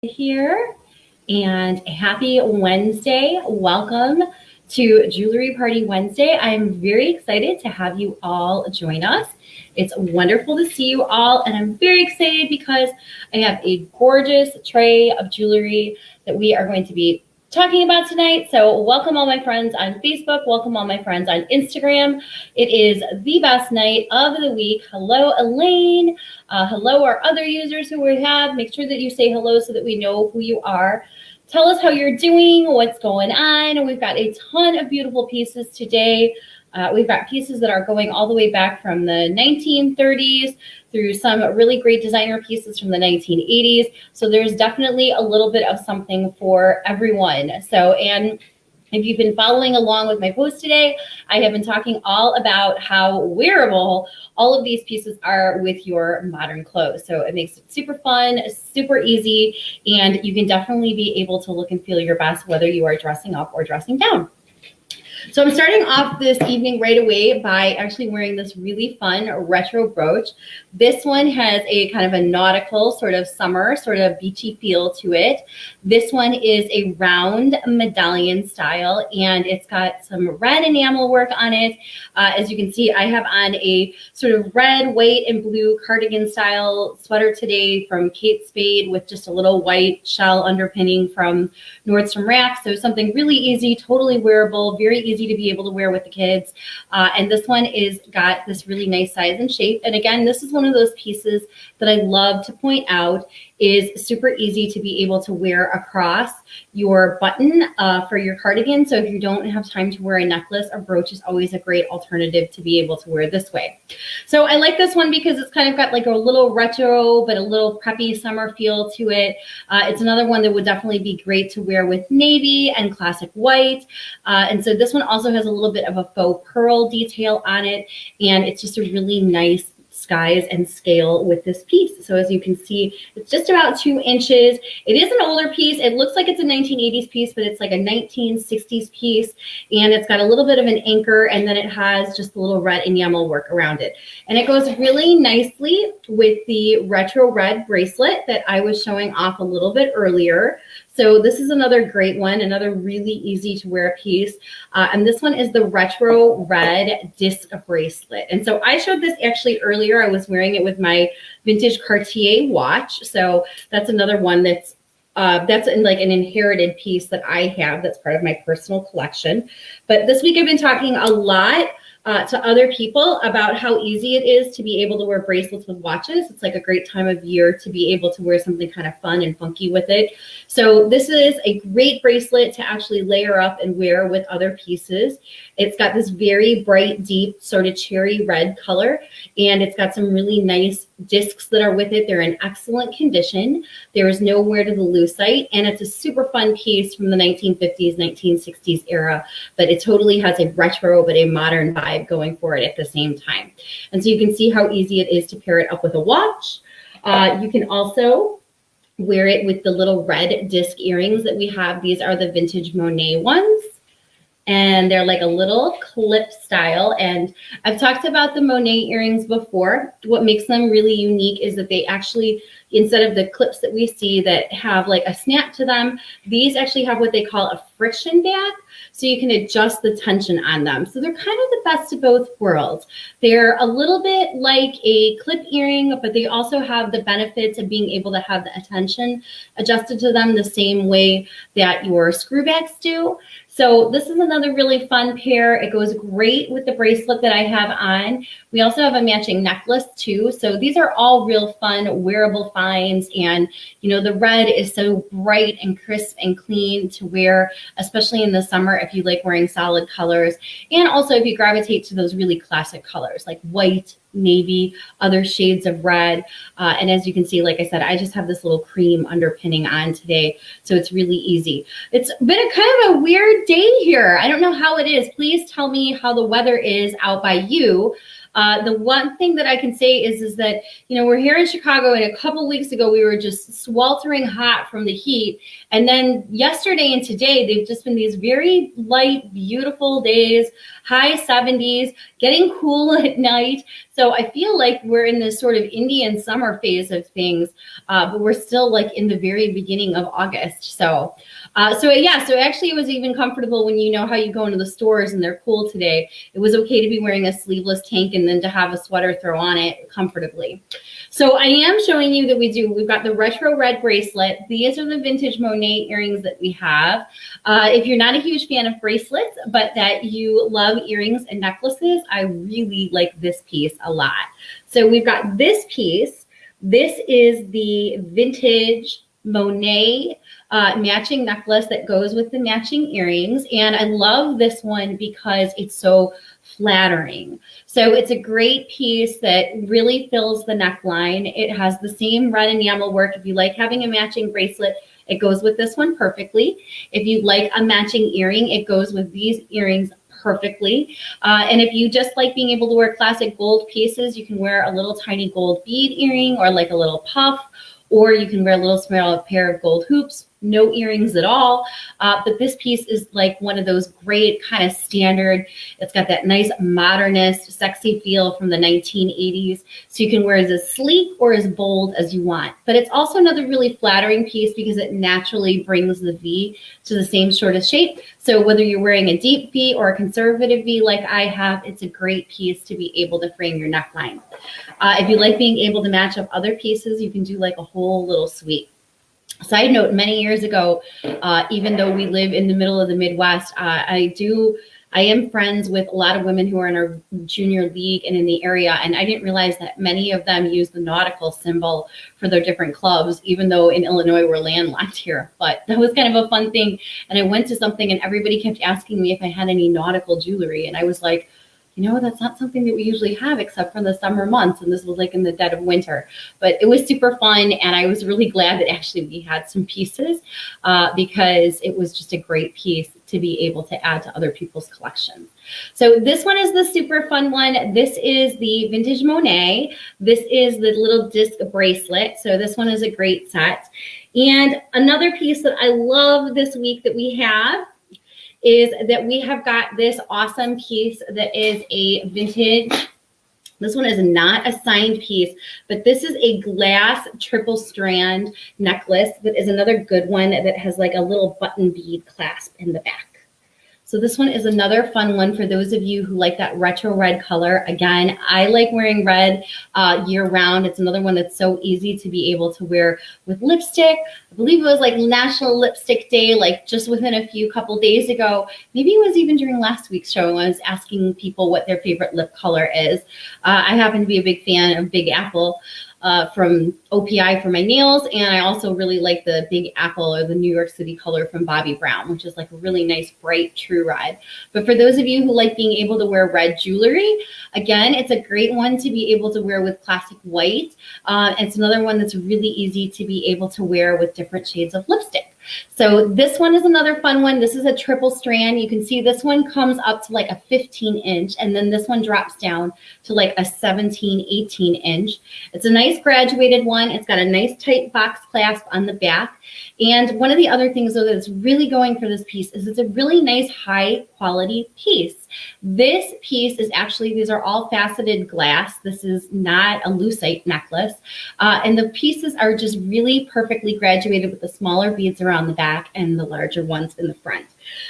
Here and happy Wednesday. Welcome to Jewelry Party Wednesday. I'm very excited to have you all join us. It's wonderful to see you all, and I'm very excited because I have a gorgeous tray of jewelry that we are going to be talking about tonight. So welcome all my friends on Facebook. Welcome all my friends on Instagram. It is the best night of the week. Hello, Elaine. Hello, our other users who we have. Make sure that you say hello so that we know who you are. Tell us how you're doing, what's going on. We've got a ton of beautiful pieces today. We've got pieces that are going all the way back from the 1930s through some really great designer pieces from the 1980s. So there's definitely a little bit of something for everyone. So, and if you've been following along with my post today, I have been talking all about how wearable all of these pieces are with your modern clothes. So it makes it super fun, super easy, and you can definitely be able to look and feel your best whether you are dressing up or dressing down. So I'm starting off this evening right away by actually wearing this really fun retro brooch. This one has a kind of a nautical sort of summer, sort of beachy feel to it. This one is a round medallion style, and it's got some red enamel work on it. As you can see, I have on a sort of red, white, and blue cardigan style sweater today from Kate Spade with just a little white shell underpinning from Nordstrom Rack. So something really easy, totally wearable, very easy to be able to wear with the kids. And this one is got this really nice size and shape. And again, this is one of those pieces that I love to point out is super easy to be able to wear across your button for your cardigan. So if you don't have time to wear a necklace, a brooch is always a great alternative to be able to wear this way. So I like this one because it's kind of got like a little retro, but a little preppy summer feel to it. It's another one that would definitely be great to wear with navy and classic white. And so this one also has a little bit of a faux pearl detail on it. And it's just a really nice size and scale with this piece. So as you can see, it's just about 2 inches. It is an older piece. It looks like it's a 1980s piece, but it's like a 1960s piece. And it's got a little bit of an anchor, and then it has just a little red enamel work around it. And it goes really nicely with the retro red bracelet that I was showing off a little bit earlier. So this is another great one, another really easy to wear piece. And this one is the retro red disc bracelet. And so I showed this actually earlier. I was wearing it with my vintage Cartier watch. So that's another one that's in like an inherited piece that I have that's part of my personal collection. But this week I've been talking a lot to other people about how easy it is to be able to wear bracelets with watches. It's like a great time of year to be able to wear something kind of fun and funky with it. So this is a great bracelet to actually layer up and wear with other pieces. It's got this very bright, deep sort of cherry red color, and it's got some really nice discs that are with it. They're in excellent condition. There is no wear to the lucite, and it's a super fun piece from the 1950s, 1960s era, but it totally has a retro but a modern vibe going for it at the same time. And so you can see how easy it is to pair it up with a watch. You can also wear it with the little red disc earrings that we have. These are the vintage Monet ones. And they're like a little clip style. And I've talked about the Monet earrings before. What makes them really unique is that they actually, instead of the clips that we see that have like a snap to them, these actually have what they call a friction back. So you can adjust the tension on them. So they're kind of the best of both worlds. They're a little bit like a clip earring, but they also have the benefits of being able to have the tension adjusted to them the same way that your screwbacks do. So this is another really fun pair. It goes great with the bracelet that I have on. We also have a matching necklace too. So these are all real fun, wearable finds. And, you know, the red is so bright and crisp and clean to wear, especially in the summer if you like wearing solid colors. And also if you gravitate to those really classic colors like white, navy, other shades of red. And as you can see, like I said, I just have this little cream underpinning on today. So it's really easy. It's been a kind of a weird day here. I don't know how it is. Please tell me how the weather is out by you. The one thing that I can say is that, you know, we're here in Chicago, and a couple weeks ago we were just sweltering hot from the heat. And then yesterday and today, they've just been these very light, beautiful days, high 70s, getting cool at night. So I feel like we're in this sort of Indian summer phase of things, but we're still like in the very beginning of August. So actually it was even comfortable when you know how you go into the stores and they're cool today. It was okay to be wearing a sleeveless tank and then to have a sweater throw on it comfortably. So I am showing you that we've got the retro red bracelet. These are the vintage Monet earrings that we have. If you're not a huge fan of bracelets, but that you love earrings and necklaces, I really like this piece a lot. So we've got this piece. This is the vintage Monet matching necklace that goes with the matching earrings. And I love this one because it's so flattering. So it's a great piece that really fills the neckline. It has the same red enamel work. If you like having a matching bracelet, it goes with this one perfectly. If you like a matching earring, it goes with these earrings perfectly. And if you just like being able to wear classic gold pieces, you can wear a little tiny gold bead earring or like a little puff, or you can wear a little small pair of gold hoops, no earrings at all. But this piece is like one of those great kind of standard. It's got that nice modernist, sexy feel from the 1980s. So you can wear it as sleek or as bold as you want. But it's also another really flattering piece because it naturally brings the V to the same sort of shape. So whether you're wearing a deep V or a conservative V like I have, it's a great piece to be able to frame your neckline. If you like being able to match up other pieces, you can do like a whole little suite. Side note, many years ago, even though we live in the middle of the Midwest, I am friends with a lot of women who are in our junior league and in the area, and I didn't realize that many of them use the nautical symbol for their different clubs, even though in Illinois we're landlocked here. But that was kind of a fun thing, and I went to something and everybody kept asking me if I had any nautical jewelry, and I was like, you know, that's not something that we usually have except for the summer months. And this was like in the dead of winter, but it was super fun. And I was really glad that actually we had some pieces because it was just a great piece to be able to add to other people's collections. So this one is the super fun one. This is the vintage Monet. This is the little disc bracelet. So this one is a great set. And another piece that I love this week that we have is that we have got this awesome piece that is a vintage. This one is not a signed piece, but this is a glass triple strand necklace that is another good one that has like a little button bead clasp in the back. So this one is another fun one for those of you who like that retro red color. Again, I like wearing red year round. It's another one that's so easy to be able to wear with lipstick. I believe it was like National Lipstick Day, like just within a couple days ago. Maybe it was even during last week's show. I was asking people what their favorite lip color is. I happen to be a big fan of Big Apple from OPI for my nails, and I also really like the Big Apple or the New York City color from Bobbi Brown, which is like a really nice bright true red. But for those of you who like being able to wear red jewelry, again, it's a great one to be able to wear with classic white. It's another one that's really easy to be able to wear with different shades of lipstick. So this one is another fun one. This is a triple strand. You can see this one comes up to like a 15-inch, and then this one drops down to like a 17, 18-inch. It's a nice graduated one. It's got a nice tight box clasp on the back. And one of the other things though that's really going for this piece is it's a really nice high quality piece. This piece is actually, these are all faceted glass. This is not a lucite necklace. And the pieces are just really perfectly graduated with the smaller beads around the back and the larger ones in the front.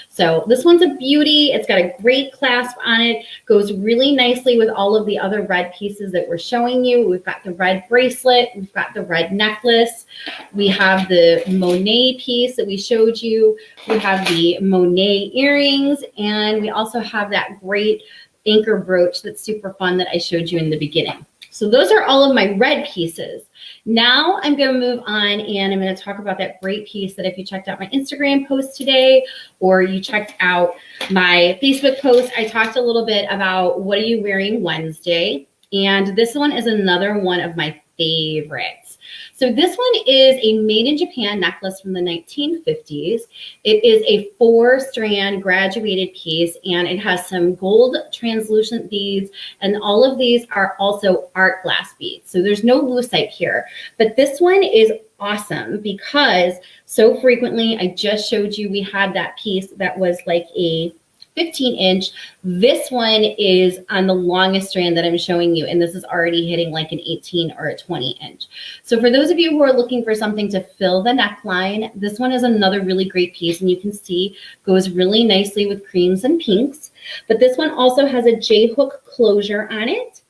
So this one's a beauty. It's got a great clasp on it. Goes really nicely with all of the other red pieces that we're showing you. We've got the red bracelet. We've got the red necklace. We have the Monet piece that we showed you. We have the Monet earrings. And we also have that great anchor brooch that's super fun that I showed you in the beginning. So those are all of my red pieces. Now I'm going to move on and I'm going to talk about that great piece that if you checked out my Instagram post today or you checked out my Facebook post, I talked a little bit about what are you wearing Wednesday. And this one is another one of my favorites. So this one is a made in Japan necklace from the 1950s. It is a 4-strand graduated piece, and it has some gold translucent beads, and all of these are also art glass beads. So there's no lucite here, but this one is awesome because so frequently, I just showed you, we had that piece that was like a 15-inch. This one is on the longest strand that I'm showing you, and this is already hitting like an 18 or a 20-inch. So for those of you who are looking for something to fill the neckline, this one is another really great piece, and you can see goes really nicely with creams and pinks. But this one also has a J-hook closure on it.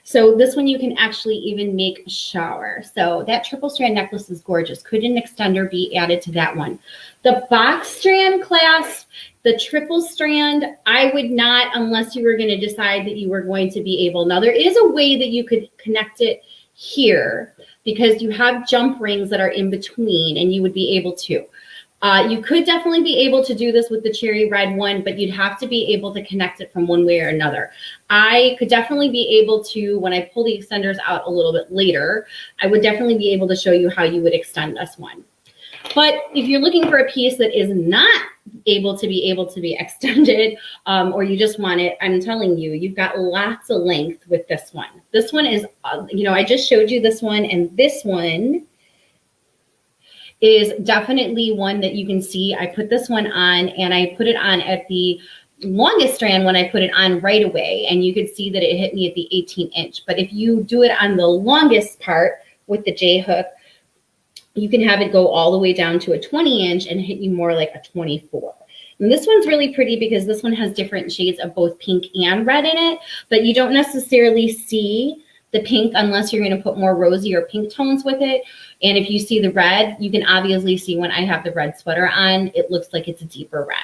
So this one you can actually even make a shower. So that triple strand necklace is gorgeous. Could an extender be added to that one? The box strand clasp, the triple strand, I would not unless you were going to decide that you were going to be able. Now there is a way that you could connect it here because you have jump rings that are in between and you would be able to. You could definitely be able to do this with the cherry red one, but you'd have to be able to connect it from one way or another. I could definitely be able to, when I pull the extenders out a little bit later, I would definitely be able to show you how you would extend this one. But if you're looking for a piece that is not able to be extended, or you just want it, I'm telling you, you've got lots of length with this one. This one is, I just showed you this one, and this one is definitely one that you can see. I put this one on, and I put it on at the longest strand when I put it on right away, and you could see that it hit me at the 18-inch. But if you do it on the longest part with the J-hook, you can have it go all the way down to a 20-inch and hit you more like a 24. And this one's really pretty because this one has different shades of both pink and red in it, but you don't necessarily see the pink unless you're going to put more rosy or pink tones with it. And if you see the red, you can obviously see when I have the red sweater on, it looks like it's a deeper red.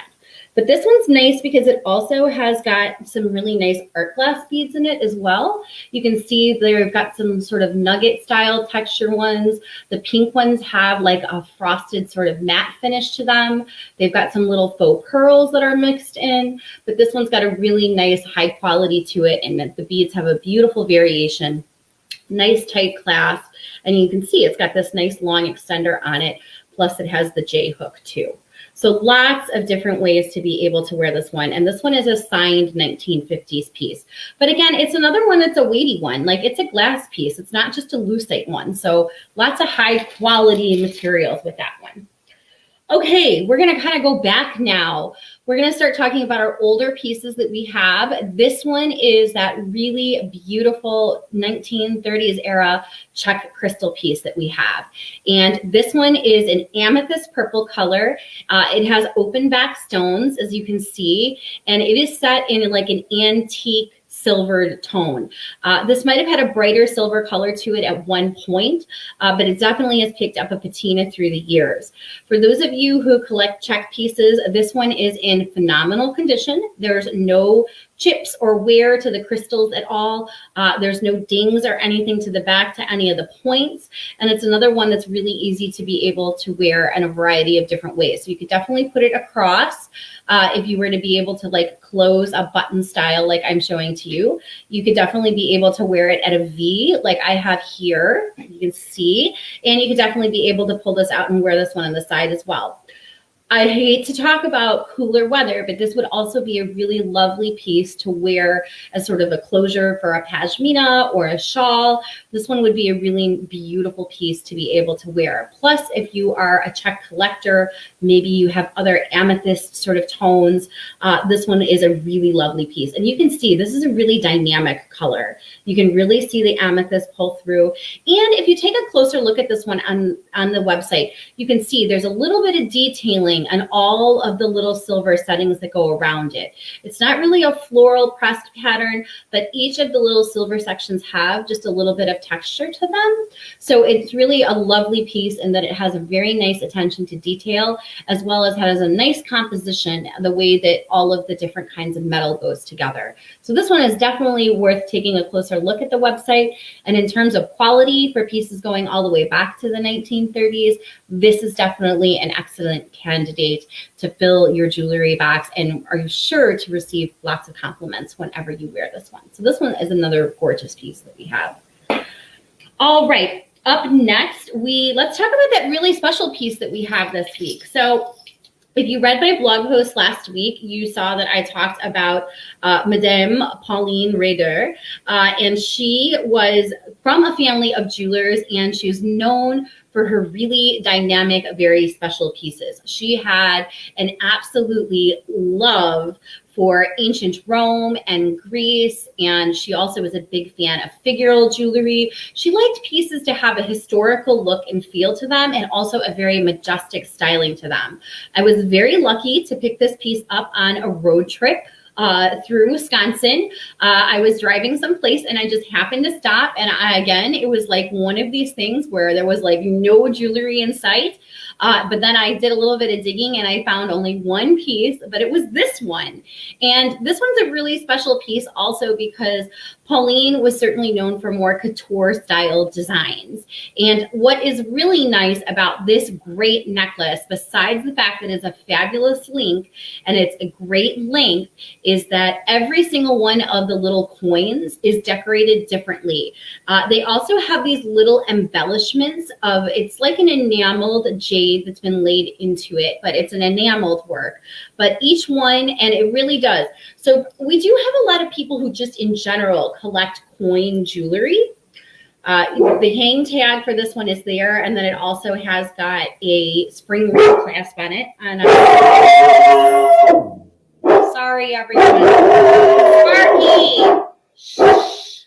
But this one's nice because it also has got some really nice art glass beads in it as well. You can see they've got some sort of nugget style texture ones. The pink ones have like a frosted sort of matte finish to them. They've got some little faux pearls that are mixed in, but this one's got a really nice high quality to it, and the beads have a beautiful variation. Nice tight clasp, and you can see it's got this nice long extender on it, plus it has the J hook too. So lots of different ways to be able to wear this one. And this one is a signed 1950s piece. But again, it's another one that's a weighty one. Like, it's a glass piece. It's not just a lucite one. So lots of high quality materials with that one. Okay, we're going to kind of go back now. We're going to start talking about our older pieces that we have. This one is that really beautiful 1930s era Czech crystal piece that we have. And this one is an amethyst purple color. It has open back stones, as you can see, and it is set in like an antique silvered tone. This might have had a brighter silver color to it at one point, but it definitely has picked up a patina through the years. For those of you who collect Czech pieces, this one is in phenomenal condition. There's no chips or wear to the crystals at all. There's no dings or anything to the back to any of the points. And it's another one that's really easy to be able to wear in a variety of different ways. So you could definitely put it across. If you were to be able to like close a button style like I'm showing to you, you could definitely be able to wear it at a V like I have here. You can see, and you could definitely be able to pull this out and wear this one on the side as well. I hate to talk about cooler weather, but this would also be a really lovely piece to wear as sort of a closure for a pashmina or a shawl. This one would be a really beautiful piece to be able to wear. Plus, if you are a Czech collector, maybe you have other amethyst sort of tones, this one is a really lovely piece. And you can see this is a really dynamic color. You can really see the amethyst pull through. And if you take a closer look at this one on the website, you can see there's a little bit of detailing and all of the little silver settings that go around it. It's not really a floral pressed pattern, but each of the little silver sections have just a little bit of texture to them. So it's really a lovely piece in that it has a very nice attention to detail, as well as has a nice composition, the way that all of the different kinds of metal goes together. So this one is definitely worth taking a closer look at the website. And in terms of quality for pieces going all the way back to the 1930s, this is definitely an excellent candidate to fill your jewelry box, and are you sure to receive lots of compliments whenever you wear this one. So this one is another gorgeous piece that we have. All right, Up next, let's talk about that really special piece that we have this week. So if you read my blog post last week, you saw that I talked about Madame Pauline Rader, and she was from a family of jewelers, and she was known for her really dynamic, very special pieces. She had an absolutely love for ancient Rome and Greece, and she also was a big fan of figural jewelry. She liked pieces to have a historical look and feel to them, and also a very majestic styling to them. I was very lucky to pick this piece up on a road trip through Wisconsin. I was driving someplace and I just happened to stop, and again, it was like one of these things where there was like no jewelry in sight. But then I did a little bit of digging and I found only one piece, but it was this one. And this one's a really special piece also because Pauline was certainly known for more couture style designs. And what is really nice about this great necklace, besides the fact that it's a fabulous link and it's a great length, is that every single one of the little coins is decorated differently. They also have these little embellishments of, it's like an enameled jade that's been laid into it, but it's an enameled work. But each one, and it really does. So we do have a lot of people who just in general collect coin jewelry. The hang tag for this one is there, and then it also has got a spring ring clasp on it. And sorry, everyone. Sparky! Shh.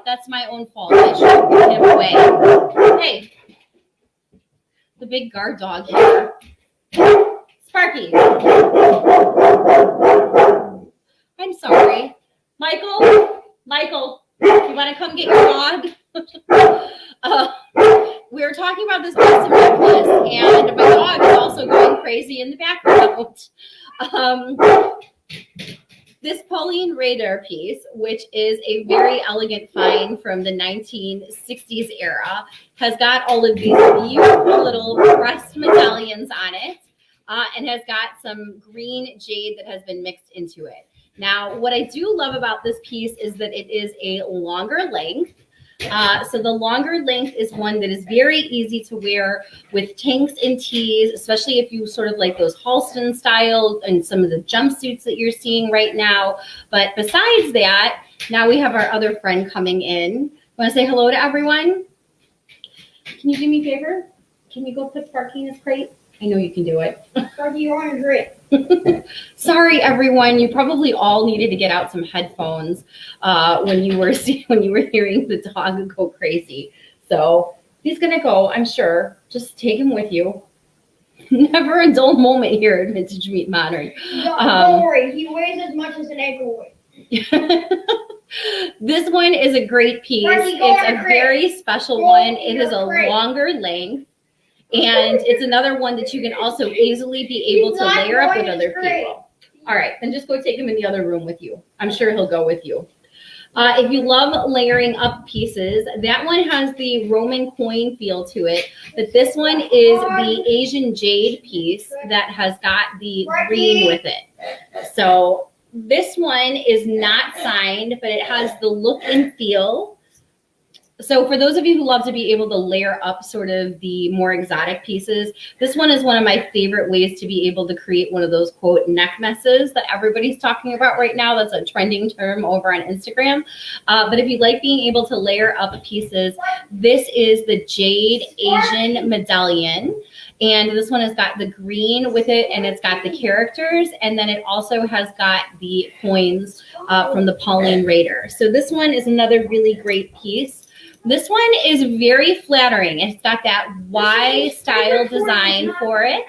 That's my own fault. I should have put him away. Hey, the big guard dog here. Sparky. I'm sorry. Michael, you want to come get your dog? We were talking about this awesome necklace, and my dog is also going crazy in the background. This Pauline Rader piece, which is a very elegant find from the 1960s era, has got all of these beautiful little pressed medallions on it, and has got some green jade that has been mixed into it. Now, what I do love about this piece is that it is a longer length. So the longer length is one that is very easy to wear with tanks and tees, especially if you sort of like those Halston styles and some of the jumpsuits that you're seeing right now. But besides that, now we have our other friend coming in. Want to say hello to everyone? Can you do me a favor? Can you go put Sparky in his crate? I know you can do it. Sparky, you're on a drip. Sorry, everyone. You probably all needed to get out some headphones when you were hearing the dog go crazy. So he's gonna go, I'm sure. Just take him with you. Never a dull moment here at Vintage Meet Modern. Don't worry, he weighs as much as an ankle weight. This one is a great piece. Sparky, it's a very special one. It is a longer length. And it's another one that you can also easily be able to layer up with other people. All right, then just go take him in the other room with you. I'm sure he'll go with you. If you love layering up pieces, that one has the Roman coin feel to it. But this one is the Asian jade piece that has got the green with it. So this one is not signed, but it has the look and feel. So for those of you who love to be able to layer up sort of the more exotic pieces, this one is one of my favorite ways to be able to create one of those, quote, neck messes that everybody's talking about right now. That's a trending term over on Instagram. But if you like being able to layer up pieces, this is the Jade Asian Medallion. And this one has got the green with it, and it's got the characters, and then it also has got the coins from the Pauline Rader. So this one is another really great piece. This one is very flattering. It's got that Y style design for it.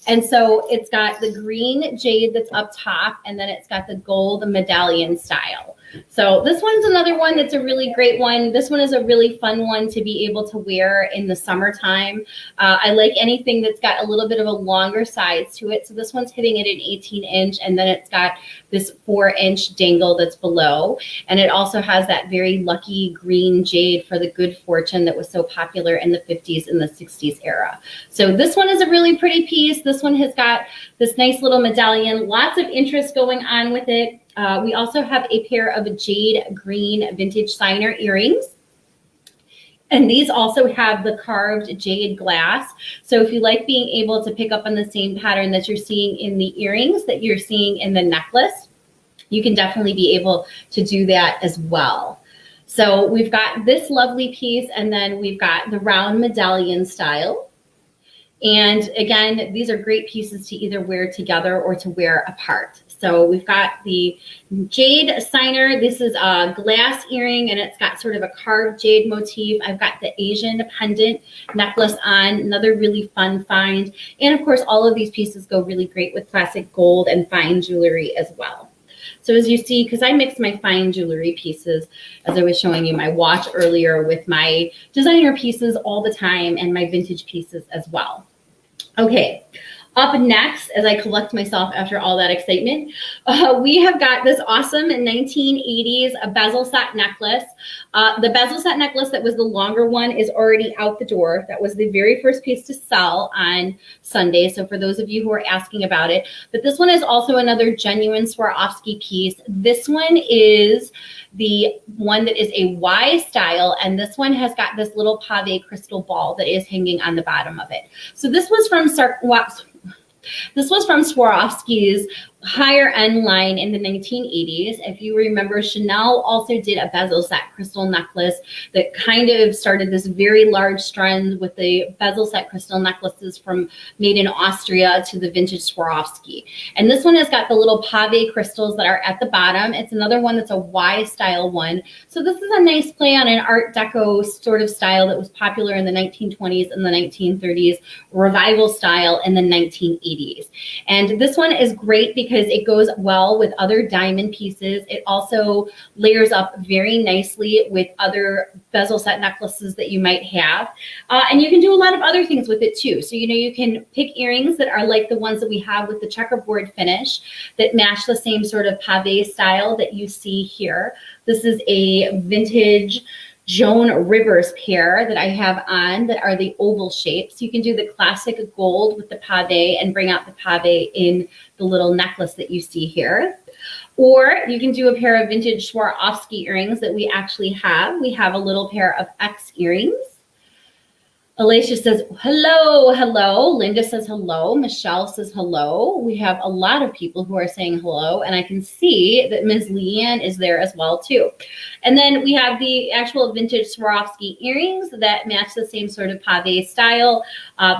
And so it's got the green jade that's up top, and then it's got the gold medallion style. So this one's another one that's a really great one. This one is a really fun one to be able to wear in the summertime. I like anything that's got a little bit of a longer size to it. So this one's hitting it an 18-inch, and then it's got this 4-inch dangle that's below. And it also has that very lucky green jade for the good fortune that was so popular in the 50s and the 60s era. So this one is a really pretty piece. This one has got this nice little medallion, lots of interest going on with it. We also have a pair of jade green vintage signer earrings. And these also have the carved jade glass. So if you like being able to pick up on the same pattern that you're seeing in the earrings that you're seeing in the necklace, you can definitely be able to do that as well. So we've got this lovely piece, and then we've got the round medallion style. And again, these are great pieces to either wear together or to wear apart. So we've got the jade signer. This is a glass earring, and it's got sort of a carved jade motif. I've got the Asian pendant necklace on, another really fun find. And of course, all of these pieces go really great with classic gold and fine jewelry as well. So as you see, because I mix my fine jewelry pieces, as I was showing you my watch earlier, with my designer pieces all the time and my vintage pieces as well. Okay, up next, as I collect myself after all that excitement, we have got this awesome 1980s Bezel Set Necklace. The Bezel Set Necklace that was the longer one is already out the door. That was the very first piece to sell on Sunday. So for those of you who are asking about it, but this one is also another genuine Swarovski piece. This one is the one that is a Y style, and this one has got this little pave crystal ball that is hanging on the bottom of it. So this was from Swarovski's higher end line in the 1980s. If you remember, Chanel also did a bezel set crystal necklace that kind of started this very large trend with the bezel set crystal necklaces from made in Austria to the vintage Swarovski. And this one has got the little pave crystals that are at the bottom. It's another one that's a Y style one. So this is a nice play on an Art Deco sort of style that was popular in the 1920s and the 1930s, revival style in the 1980s. And this one is great because it goes well with other diamond pieces. It also layers up very nicely with other bezel set necklaces that you might have. And you can do a lot of other things with it too. So, you can pick earrings that are like the ones that we have with the checkerboard finish that match the same sort of pave style that you see here. This is a vintage Joan Rivers pair that I have on that are the oval shapes. You can do the classic gold with the pave and bring out the pave in the little necklace that you see here. Or you can do a pair of vintage Swarovski earrings that we actually have. We have a little pair of X earrings. Alicia says, hello, hello. Linda says hello. Michelle says hello. We have a lot of people who are saying hello, and I can see that Ms. Leanne is there as well too. And then we have the actual vintage Swarovski earrings that match the same sort of pave style.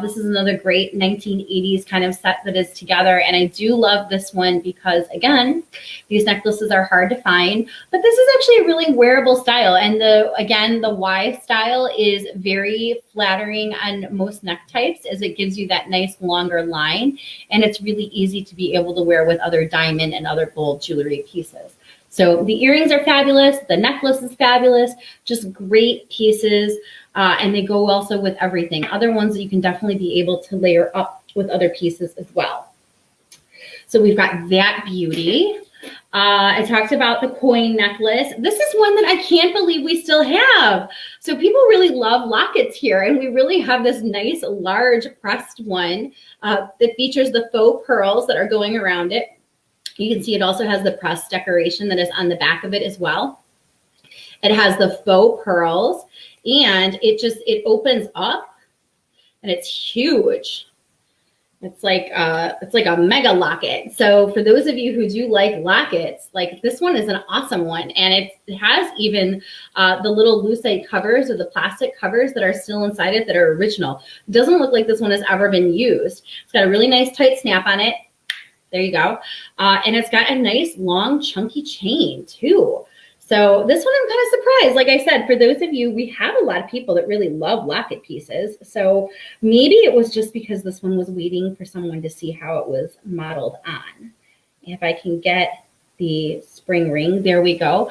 This is another great 1980s kind of set that is together, and I do love this one because, again, these necklaces are hard to find, but this is actually a really wearable style. And the Y style is very flattering on most neck types, as it gives you that nice longer line, and it's really easy to be able to wear with other diamond and other gold jewelry pieces. So the earrings are fabulous, the necklace is fabulous, just great pieces, and they go also with everything. Other ones that you can definitely be able to layer up with other pieces as well. So we've got that beauty. I talked about the coin necklace. This is one that I can't believe we still have. So people really love lockets here, and we really have this nice large pressed one that features the faux pearls that are going around it. You can see it also has the pressed decoration that is on the back of it as well. It has the faux pearls, and it opens up, and it's huge. It's like a mega locket. So for those of you who do like lockets, like this one is an awesome one. And it has even the little lucite covers or the plastic covers that are still inside it that are original. It doesn't look like this one has ever been used. It's got a really nice tight snap on it. There you go. And it's got a nice long chunky chain too. So this one I'm kind of surprised. Like I said, for those of you, we have a lot of people that really love locket pieces. So maybe it was just because this one was waiting for someone to see how it was modeled on. If I can get the spring ring, there we go.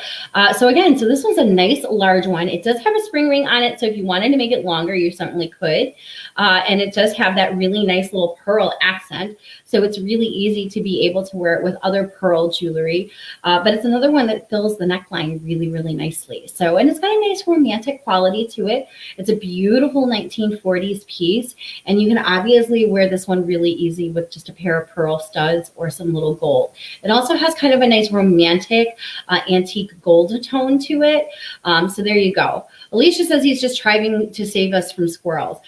So this one's a nice large one. It does have a spring ring on it, so if you wanted to make it longer, you certainly could. And it does have that really nice little pearl accent, so it's really easy to be able to wear it with other pearl jewelry. But it's another one that fills the neckline really, really nicely. So, and it's got a nice romantic quality to it. It's a beautiful 1940s piece, and you can obviously wear this one really easy with just a pair of pearl studs or some little gold. It also has kind of a nice romantic antique gold tone to it. So there you go. Alicia says he's just trying to save us from squirrels.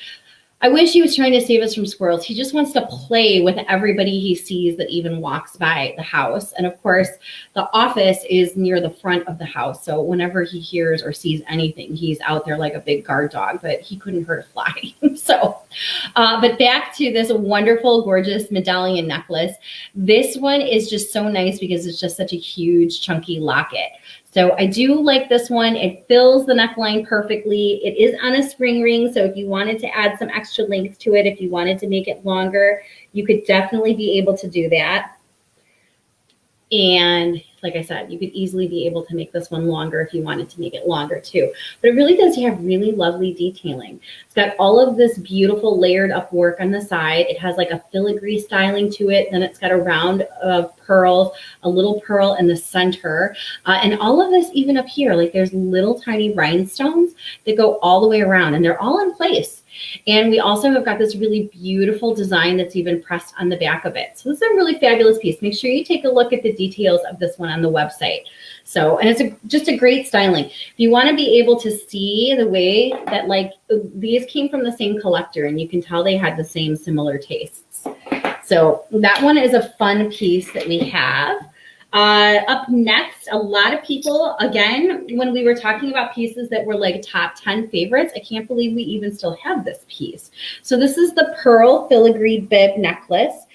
I wish he was trying to save us from squirrels. He just wants to play with everybody he sees that even walks by the house. And of course, the office is near the front of the house. So whenever he hears or sees anything, he's out there like a big guard dog, but he couldn't hurt a fly. But back to this wonderful, gorgeous medallion necklace. This one is just so nice because it's just such a huge, chunky locket. So I do like this one. It fills the neckline perfectly. It is on a spring ring, so if you wanted to add some extra length to it, if you wanted to make it longer, you could definitely be able to do that. And like I said, you could easily be able to make this one longer if you wanted to make it longer too. But it really does have really lovely detailing. It's got all of this beautiful layered up work on the side. It has like a filigree styling to it. Then it's got a round of pearls, a little pearl in the center. And all of this even up here, like there's little tiny rhinestones that go all the way around and they're all in place. And we also have got this really beautiful design that's even pressed on the back of it. So this is a really fabulous piece. Make sure you take a look at the details of this one on the website. So, and it's just a great styling. If you want to be able to see the way that like these came from the same collector and you can tell they had the same similar tastes. So that one is a fun piece that we have. Up next, a lot of people, again, when we were talking about pieces that were like top 10 favorites, I can't believe we even still have this piece. So this is the Pearl Filigree Bib Necklace.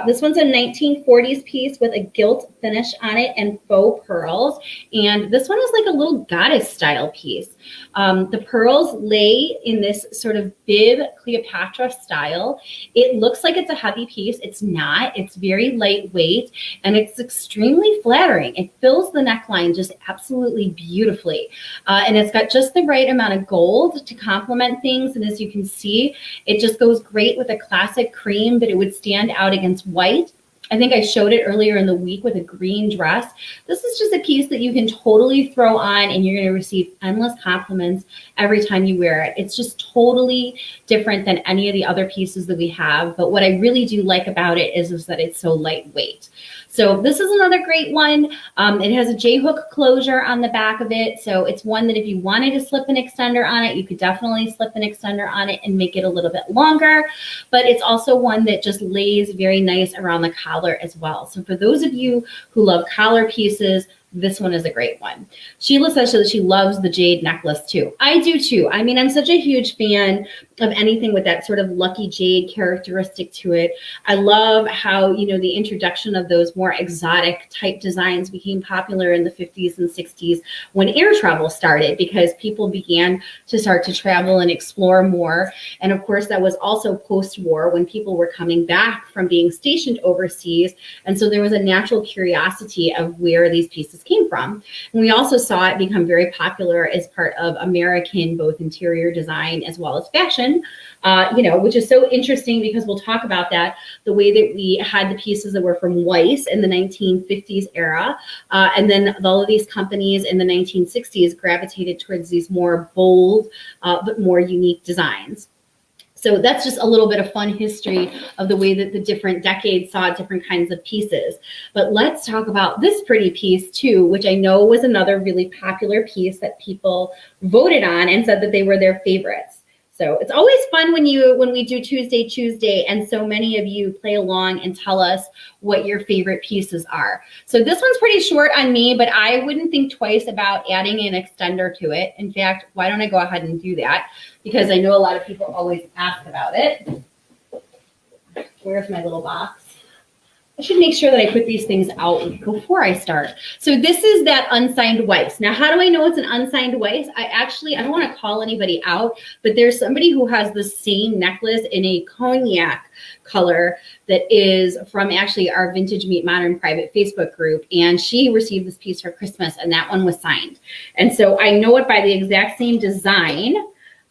This one's a 1940s piece with a gilt finish on it and faux pearls. And this one is like a little goddess style piece. The pearls lay in this sort of bib Cleopatra style. It looks like it's a heavy piece. It's not. It's very lightweight and it's extremely flattering. It fills the neckline just absolutely beautifully. And it's got just the right amount of gold to complement things. And as you can see, it just goes great with a classic cream, but it would stand out against white. I think I showed it earlier in the week with a green dress. This is just a piece that you can totally throw on and you're going to receive endless compliments every time you wear it. It's just totally different than any of the other pieces that we have. But what I really do like about it is that it's so lightweight. So this is another great one. It has a J-hook closure on the back of it. So it's one that if you wanted to slip an extender on it, you could definitely slip an extender on it and make it a little bit longer. But it's also one that just lays very nice around the collar as well. So for those of you who love collar pieces, this one is a great one. Sheila says that she loves the Jade necklace too. I do too. I mean, I'm such a huge fan of anything with that sort of lucky jade characteristic to it. I love how, you know, the introduction of those more exotic type designs became popular in the 50s and 60s when air travel started because people began to start to travel and explore more. And of course, that was also post-war when people were coming back from being stationed overseas. And so there was a natural curiosity of where these pieces came from. And we also saw it become very popular as part of American, both interior design as well as fashion, you know, which is so interesting because we'll talk about that, the way that we had the pieces that were from Weiss in the 1950s era. And then all of these companies in the 1960s gravitated towards these more bold, but more unique designs. So that's just a little bit of fun history of the way that the different decades saw different kinds of pieces. But let's talk about this pretty piece too, which I know was another really popular piece that people voted on and said that they were their favorites. So it's always fun when we do Tuesday, and so many of you play along and tell us what your favorite pieces are. So this one's pretty short on me, but I wouldn't think twice about adding an extender to it. In fact, why don't I go ahead and do that? Because I know a lot of people always ask about it. Where's my little box? I should make sure that I put these things out before I start. So this is that unsigned Weiss. Now, how do I know it's an unsigned Weiss? I don't want to call anybody out, but there's somebody who has the same necklace in a cognac color that is from actually our Vintage Meet Modern private Facebook group. And she received this piece for Christmas and that one was signed. And so I know it by the exact same design.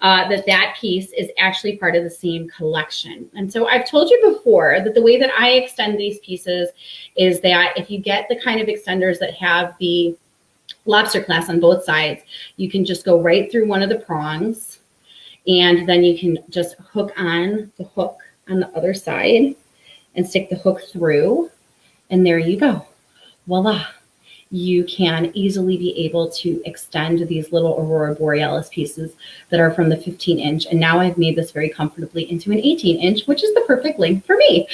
That piece is actually part of the same collection. And so I've told you before that the way that I extend these pieces is that if you get the kind of extenders that have the lobster clasp on both sides, you can just go right through one of the prongs and then you can just hook on the hook on the other side and stick the hook through. And there you go. Voila. you can easily be able to extend these little Aurora Borealis pieces that are from the 15-inch. And now I've made this very comfortably into an 18-inch, which is the perfect length for me.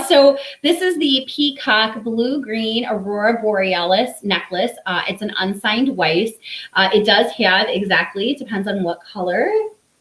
So this is the Peacock Blue-Green Aurora Borealis necklace. It's an unsigned white. It does have exactly, it depends on what color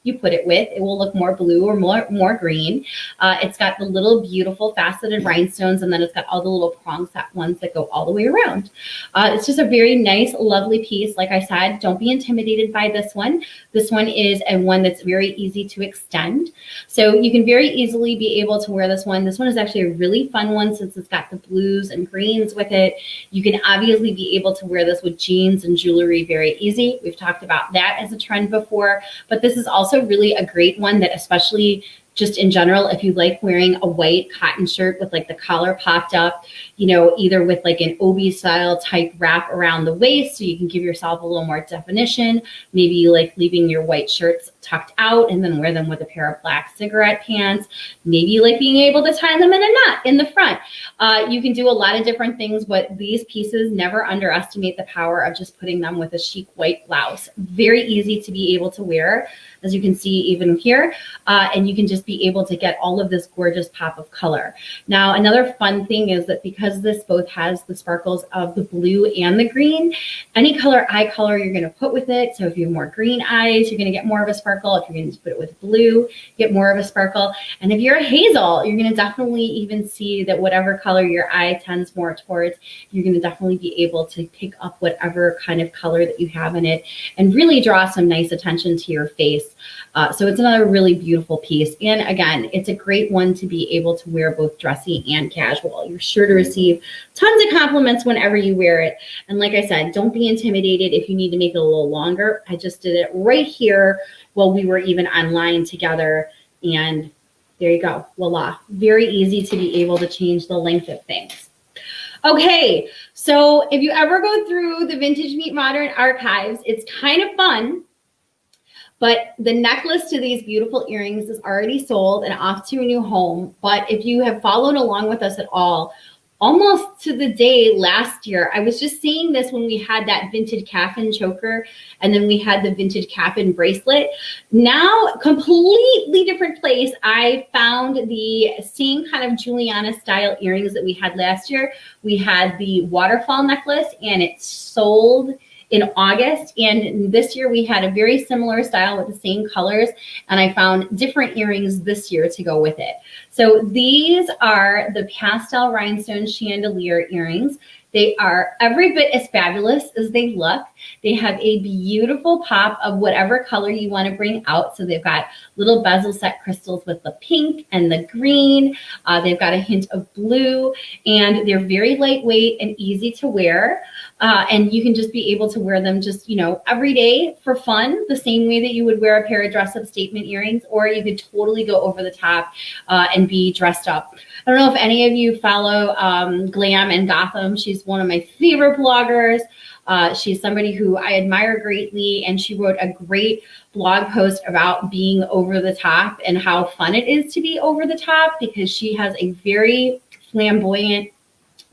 you put it with. It will look more blue or more green. It's got the little beautiful faceted rhinestones, and then it's got all the little prong set ones that go all the way around. It's just a very nice, lovely piece. Like I said, don't be intimidated by this one. This one is a one that's very easy to extend. So you can very easily be able to wear this one. This one is actually a really fun one since it's got the blues and greens with it. You can obviously be able to wear this with jeans and jewelry very easy. We've talked about that as a trend before, but this is also really a great one that, especially just in general, if you like wearing a white cotton shirt with like the collar popped up, you know, either with like an obi style type wrap around the waist so you can give yourself a little more definition. Maybe you like leaving your white shirts tucked out and then wear them with a pair of black cigarette pants. Maybe you like being able to tie them in a knot in the front. You can do a lot of different things, but these pieces, never underestimate the power of just putting them with a chic white blouse. Very easy to be able to wear, as you can see even here, and you can just be able to get all of this gorgeous pop of color. Now, another fun thing is that because this both has the sparkles of the blue and the green, any color eye color you're going to put with it. So if you have more green eyes, you're going to get more of a sparkle. If you're going to put it with blue, get more of a sparkle. And if you're a hazel, you're going to definitely even see that whatever color your eye tends more towards, you're going to definitely be able to pick up whatever kind of color that you have in it and really draw some nice attention to your face. So it's another really beautiful piece. And again, it's a great one to be able to wear both dressy and casual. You're sure to receive tons of compliments whenever you wear it. And like I said, don't be intimidated if you need to make it a little longer. I just did it right here while we were even online together. And there you go. Voila. Very easy to be able to change the length of things. Okay, so if you ever go through the Vintage Meet Modern archives, it's kind of fun. But the necklace to these beautiful earrings is already sold and off to a new home. But if you have followed along with us at all, almost to the day last year, I was just seeing this when we had that vintage Caffin choker and then we had the vintage Caffin bracelet. Now, completely different place. I found the same kind of Juliana style earrings that we had last year. We had the waterfall necklace and it sold in August, and this year we had a very similar style with the same colors, and I found different earrings this year to go with it. So these are the Pastel Rhinestone Chandelier earrings. They are every bit as fabulous as they look. They have a beautiful pop of whatever color you want to bring out. So they've got little bezel set crystals with the pink and the green. They've got a hint of blue, and they're very lightweight and easy to wear. And you can just be able to wear them just, you know, every day for fun, the same way that you would wear a pair of dress-up statement earrings, or you could totally go over the top and be dressed up. I don't know if any of you follow Glam and Gotham. She's one of my favorite bloggers. She's somebody who I admire greatly, and she wrote a great blog post about being over the top and how fun it is to be over the top, because she has a very flamboyant,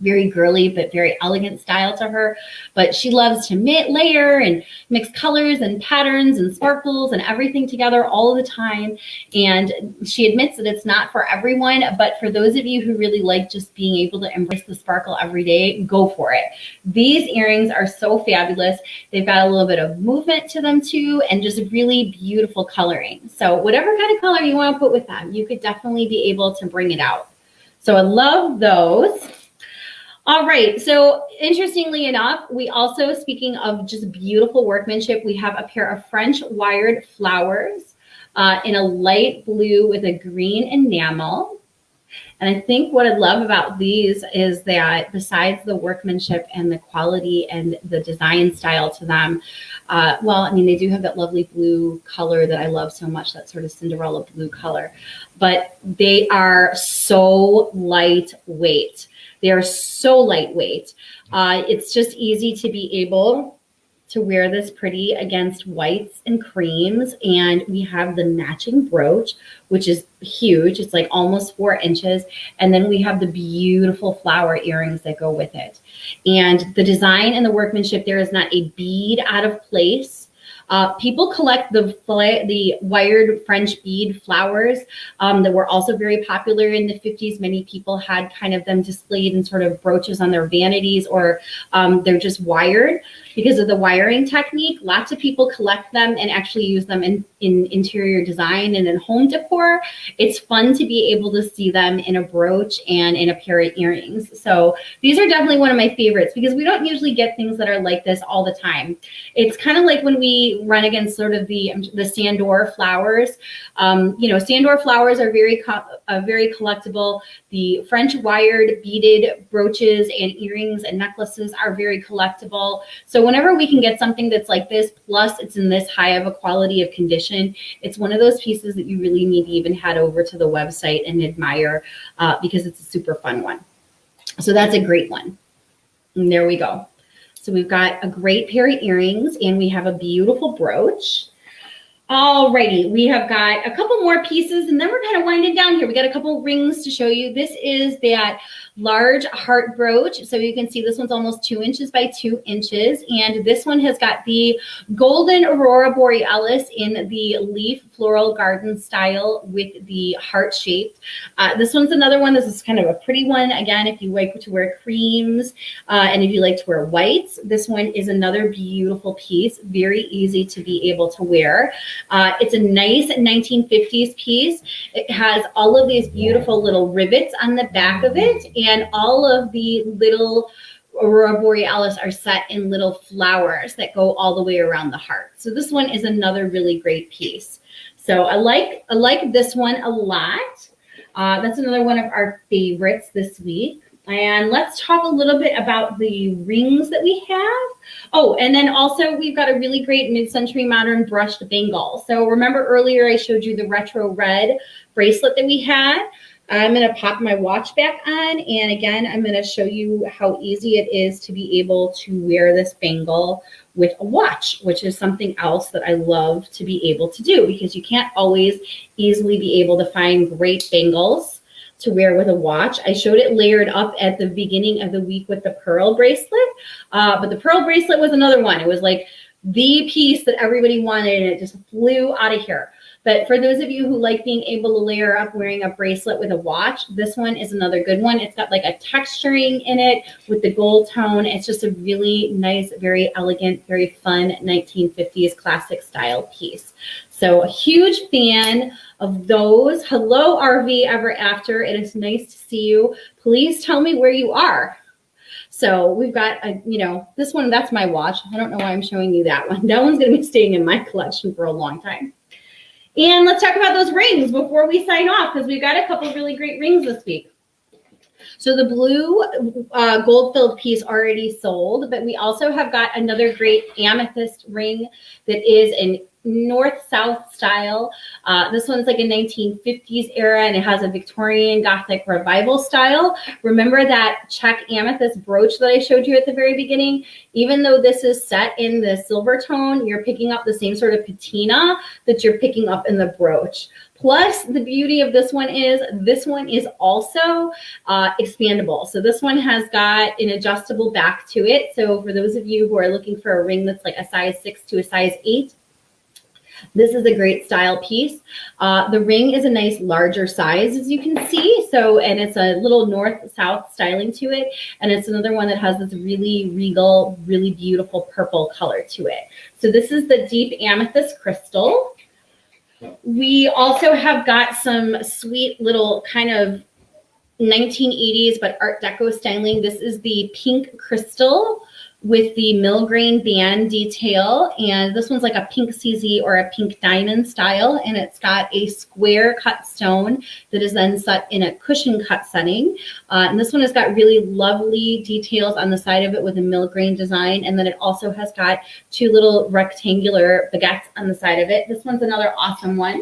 very girly, but very elegant style to her. But she loves to layer and mix colors and patterns and sparkles and everything together all the time. And she admits that it's not for everyone, but for those of you who really like just being able to embrace the sparkle every day, go for it. These earrings are so fabulous. They've got a little bit of movement to them too, and just really beautiful coloring. So whatever kind of color you want to put with them, you could definitely be able to bring it out. So I love those. All right, so interestingly enough, we also, speaking of just beautiful workmanship, we have a pair of French wired flowers in a light blue with a green enamel. And I think what I love about these is that besides the workmanship and the quality and the design style to them, well, I mean, they do have that lovely blue color that I love so much, that sort of Cinderella blue color, but they are so lightweight. They are so lightweight. It's just easy to be able to wear this pretty against whites and creams. And we have the matching brooch, which is huge. It's like almost 4 inches. And then we have the beautiful flower earrings that go with it. And the design and the workmanship there is not a bead out of place. People collect the wired French bead flowers that were also very popular in the 50s. Many people had kind of them displayed in sort of brooches on their vanities, or they're just wired because of the wiring technique. Lots of people collect them and actually use them in interior design and in home decor. It's fun to be able to see them in a brooch and in a pair of earrings. So these are definitely one of my favorites because we don't usually get things that are like this all the time. It's kind of like when we run against sort of the Sandor flowers. Sandor flowers are very collectible. The French wired beaded brooches and earrings and necklaces are very collectible. So whenever we can get something that's like this, plus it's in this high of a quality of condition, it's one of those pieces that you really need to even head over to the website and admire because it's a super fun one. So that's a great one. And there we go. So we've got a great pair of earrings and we have a beautiful brooch. Alrighty, we have got a couple more pieces and then we're kind of winding down here. We got a couple rings to show you. This is that large heart brooch. So you can see this one's almost 2 inches by 2 inches. And this one has got the golden Aurora Borealis in the leaf floral garden style with the heart shaped. This one's another one. This is kind of a pretty one. Again, if you like to wear creams and if you like to wear whites, this one is another beautiful piece. Very easy to be able to wear. It's a nice 1950s piece. It has all of these beautiful little rivets on the back of it, and all of the little Aurora Borealis are set in little flowers that go all the way around the heart. So this one is another really great piece. So I like this one a lot. That's another one of our favorites this week. And let's talk a little bit about the rings that we have. Oh, and then also we've got a really great mid-century modern brushed bangle. So remember earlier I showed you the retro red bracelet that we had. I'm going to pop my watch back on. And again, I'm going to show you how easy it is to be able to wear this bangle with a watch, which is something else that I love to be able to do because you can't always easily be able to find great bangles to wear with a watch. I showed it layered up at the beginning of the week with the pearl bracelet, but the pearl bracelet was another one. It was like the piece that everybody wanted and it just flew out of here. But for those of you who like being able to layer up wearing a bracelet with a watch, this one is another good one. It's got like a texturing in it with the gold tone. It's just a really nice, very elegant, very fun 1950s classic style piece. So a huge fan of those. Hello, RV Ever After. It is nice to see you. Please tell me where you are. So we've got, this one, that's my watch. I don't know why I'm showing you that one. That one's going to be staying in my collection for a long time. And let's talk about those rings before we sign off because we've got a couple really great rings this week. So the blue gold-filled piece already sold, but we also have got another great amethyst ring that is in north-south style. This one's like a 1950s era and it has a Victorian Gothic revival style. Remember that check amethyst brooch that I showed you at the very beginning? Even though this is set in the silver tone, you're picking up the same sort of patina that you're picking up in the brooch. Plus, the beauty of this one is also expandable. So this one has got an adjustable back to it. So for those of you who are looking for a ring that's like a size 6 to a size 8, this is a great style piece. The ring is a nice larger size, as you can see. So, and it's a little north-south styling to it. And it's another one that has this really regal, really beautiful purple color to it. So this is the deep amethyst crystal. We also have got some sweet little kind of 1980s, but Art Deco styling. This is the pink crystal with the mill-grain band detail, and this one's like a pink CZ or a pink diamond style, and it's got a square cut stone that is then set in a cushion cut setting. And this one has got really lovely details on the side of it with a mill-grain design, and then it also has got 2 little rectangular baguettes on the side of it. This one's another awesome one.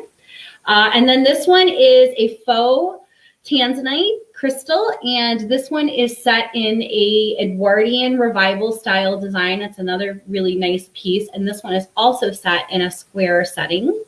And then this one is a faux Tanzanite crystal, and this one is set in a Edwardian revival style design. It's another really nice piece, and this one is also set in a square setting.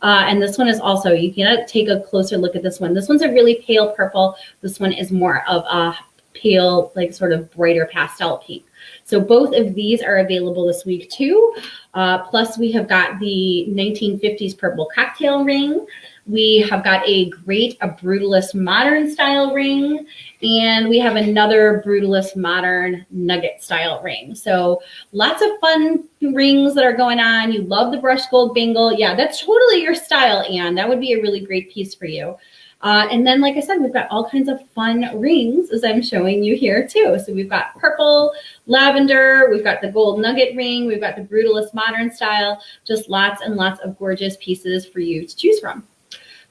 And this one is also, you can take a closer look at this one. This one's a really pale purple. This one is more of a pale, like sort of brighter pastel pink. So both of these are available this week too. Plus we have got the 1950s purple cocktail ring. We have got a brutalist modern style ring, and we have another brutalist modern nugget style ring. So lots of fun rings that are going on. You love the brushed gold bangle. Yeah, that's totally your style, Anne. That would be a really great piece for you. And then, like I said, we've got all kinds of fun rings, as I'm showing you here too. So we've got purple, lavender, we've got the gold nugget ring, we've got the brutalist modern style, just lots and lots of gorgeous pieces for you to choose from.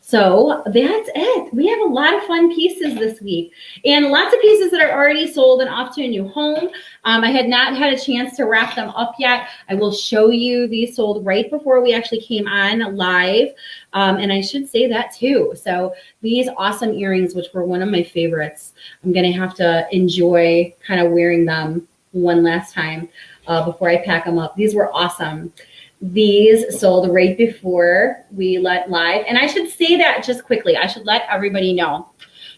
So that's it. We have a lot of fun pieces this week, and lots of pieces that are already sold and off to a new home. I had not had a chance to wrap them up yet. I will show you these sold right before we actually came on live. And I should say that too. So these awesome earrings, which were one of my favorites, I'm going to have to enjoy kind of wearing them one last time before I pack them up. These were awesome. These sold right before we went live. And I should say that just quickly. I should let everybody know.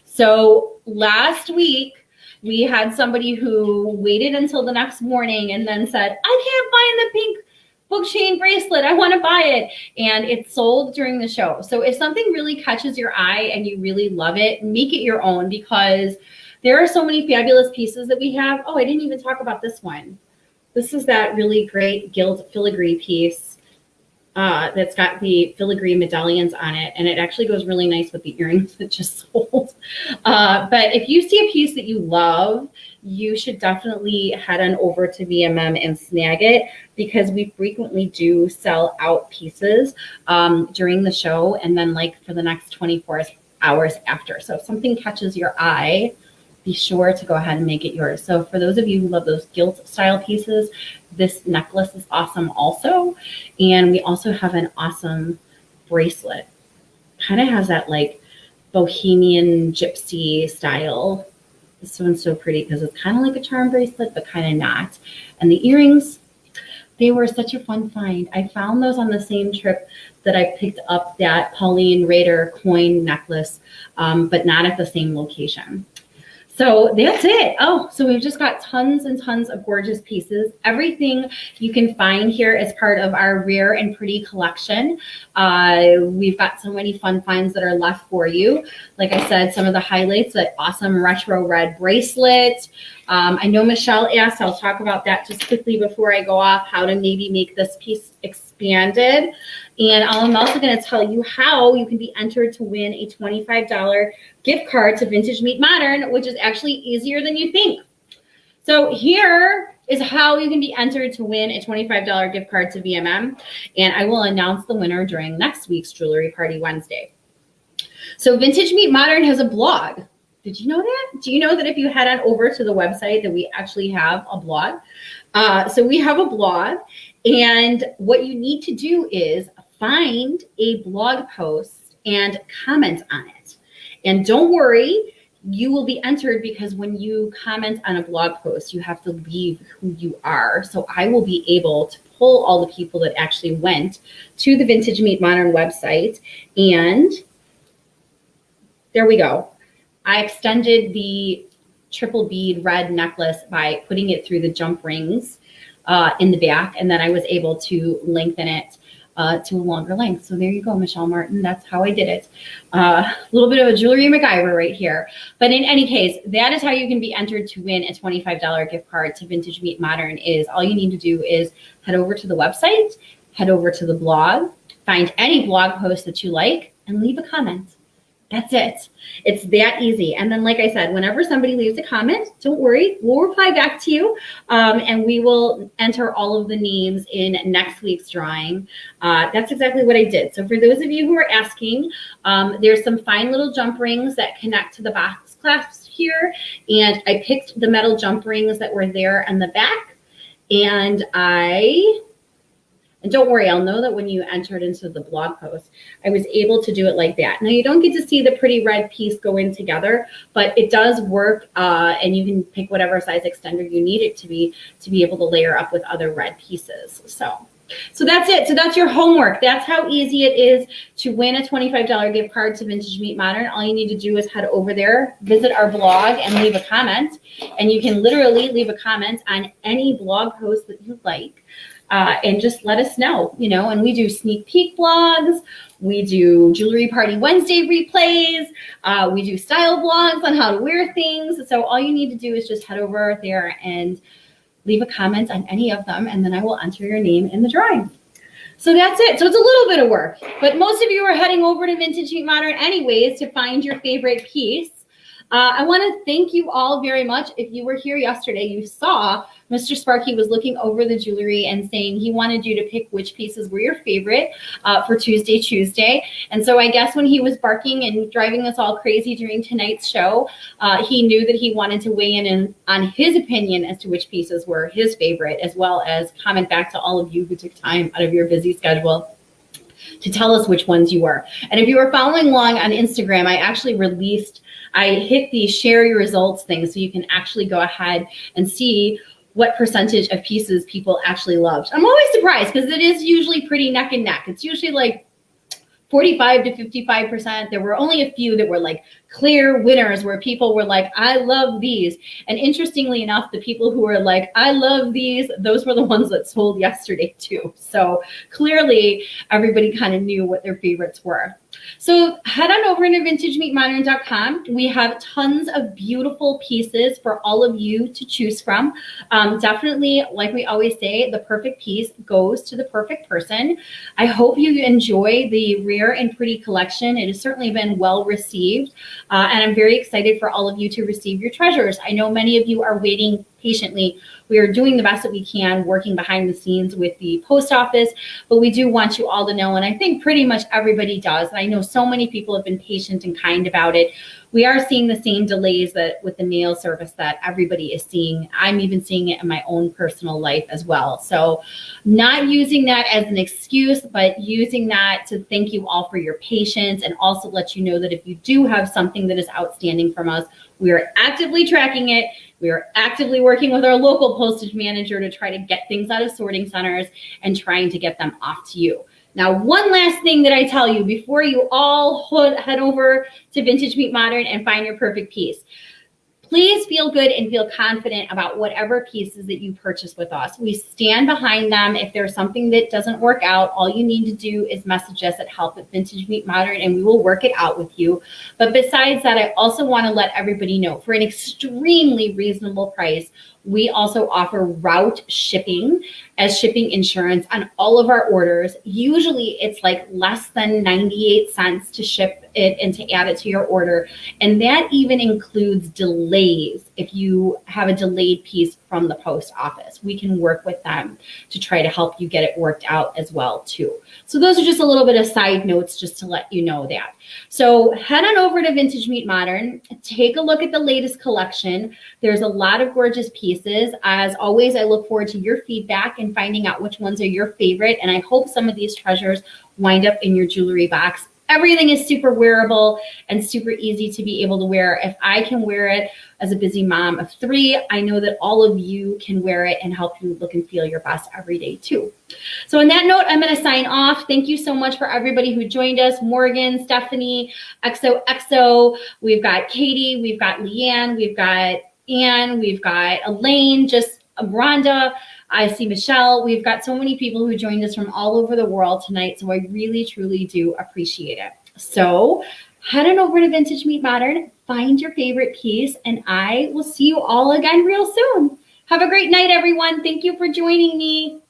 So last week, we had somebody who waited until the next morning and then said, I can't find the pink book chain bracelet. I want to buy it. And it sold during the show. So if something really catches your eye and you really love it, make it your own, because there are so many fabulous pieces that we have. Oh, I didn't even talk about this one. This is that really great gilt filigree piece that's got the filigree medallions on it, and it actually goes really nice with the earrings that just sold. But if you see a piece that you love, you should definitely head on over to VMM and snag it, because we frequently do sell out pieces during the show and then like for the next 24 hours after. So if something catches your eye, be sure to go ahead and make it yours. So for those of you who love those gilt style pieces, this necklace is awesome also. And we also have an awesome bracelet. Kind of has that like bohemian gypsy style. This one's so pretty because it's kind of like a charm bracelet, but kind of not. And the earrings, they were such a fun find. I found those on the same trip that I picked up that Pauline Rader coin necklace, but not at the same location. So that's it. Oh, so we've just got tons and tons of gorgeous pieces. Everything you can find here is part of our rare and pretty collection. We've got so many fun finds that are left for you. Like I said, some of the highlights, that awesome retro red bracelet. I know Michelle asked, I'll talk about that just quickly before I go off, how to maybe make this piece expanded. And I'm also going to tell you how you can be entered to win a $25 gift card to Vintage Meet Modern, which is actually easier than you think. So here is how you can be entered to win a $25 gift card to VMM. And I will announce the winner during next week's Jewelry Party Wednesday. So Vintage Meet Modern has a blog. Did you know that? Do you know that if you head on over to the website that we actually have a blog? So we have a blog, and what you need to do is find a blog post and comment on it. And don't worry, you will be entered, because when you comment on a blog post, you have to leave who you are. So I will be able to pull all the people that actually went to the Vintage Meet Modern website. And there we go. I extended the triple bead red necklace by putting it through the jump rings in the back. And then I was able to lengthen it to a longer length. So there you go, Michelle Martin. That's how I did it. A little bit of a jewelry MacGyver right here. But in any case, that is how you can be entered to win a $25 gift card to Vintage Meet Modern. Is all you need to do is head over to the website, head over to the blog, find any blog post that you like, and leave a comment. That's it. It's that easy. And then, like I said, whenever somebody leaves a comment, don't worry, we'll reply back to you, and we will enter all of the names in next week's drawing. That's exactly what I did. So for those of you who are asking, there's some fine little jump rings that connect to the box clasps here, and I picked the metal jump rings that were there on the back, and I And don't worry, I'll know that when you enter it into the blog post. I was able to do it like that. Now, you don't get to see the pretty red piece go in together, but it does work, and you can pick whatever size extender you need it to be able to layer up with other red pieces. So that's it. So that's your homework. That's how easy it is to win a $25 gift card to Vintage Meet Modern. All you need to do is head over there, visit our blog, and leave a comment. And you can literally leave a comment on any blog post that you like. And just let us know, and we do sneak peek blogs, we do Jewelry Party Wednesday replays, we do style blogs on how to wear things. So all you need to do is just head over there and leave a comment on any of them, and then I will enter your name in the drawing. So that's it. So it's a little bit of work, but most of you are heading over to Vintage Meet Modern anyways to find your favorite piece. I want to thank you all very much. If you were here yesterday, you saw Mr. Sparky was looking over the jewelry and saying he wanted you to pick which pieces were your favorite for Tuesday. And so I guess when he was barking and driving us all crazy during tonight's show, he knew that he wanted to weigh in on his opinion as to which pieces were his favorite, as well as comment back to all of you who took time out of your busy schedule to tell us which ones you were. And if you were following along on Instagram, I hit the share your results thing, so you can actually go ahead and see what percentage of pieces people actually loved. I'm always surprised because it is usually pretty neck and neck. It's usually like 45 to 55%. There were only a few that were like clear winners where people were like, I love these. And interestingly enough, the people who were like, I love these, those were the ones that sold yesterday too. So clearly everybody kind of knew what their favorites were. So head on over to vintagemeetmodern.com. We have tons of beautiful pieces for all of you to choose from. Definitely, like we always say, the perfect piece goes to the perfect person. I hope you enjoy the rare and pretty collection. It has certainly been well received. And I'm very excited for all of you to receive your treasures. I know many of you are waiting patiently. We are doing the best that we can, working behind the scenes with the post office, but we do want you all to know, and I think pretty much everybody does, and I know so many people have been patient and kind about it. We are seeing the same delays that with the mail service that everybody is seeing. I'm even seeing it in my own personal life as well. So not using that as an excuse, but using that to thank you all for your patience, and also let you know that if you do have something that is outstanding from us, we are actively tracking it. We are actively working with our local postage manager to try to get things out of sorting centers and trying to get them off to you. Now, one last thing that I tell you before you all head over to Vintage Meet Modern and find your perfect piece. Please feel good and feel confident about whatever pieces that you purchase with us. We stand behind them. If there's something that doesn't work out, all you need to do is message us at help@Vintage Meet Modern and we will work it out with you. But besides that, I also want to let everybody know, for an extremely reasonable price, we also offer route shipping as shipping insurance on all of our orders. Usually it's like less than 98 cents to ship it and to add it to your order. And that even includes delays. If you have a delayed piece from the post office, we can work with them to try to help you get it worked out as well too. So those are just a little bit of side notes just to let you know that. So head on over to Vintage Meet Modern, take a look at the latest collection. There's a lot of gorgeous pieces. As always, I look forward to your feedback and finding out which ones are your favorite. And I hope some of these treasures wind up in your jewelry box. Everything is super wearable and super easy to be able to wear. If I can wear it as a busy mom of 3, I know that all of you can wear it and help you look and feel your best every day too. So on that note, I'm going to sign off. Thank you so much for everybody who joined us. Morgan, Stephanie, XOXO, we've got Katie, we've got Leanne, we've got Anne, we've got Elaine, just Rhonda. I see Michelle. We've got so many people who joined us from all over the world tonight. So I really, truly do appreciate it. So head on over to Vintage Meet Modern, find your favorite piece, and I will see you all again real soon. Have a great night, everyone. Thank you for joining me.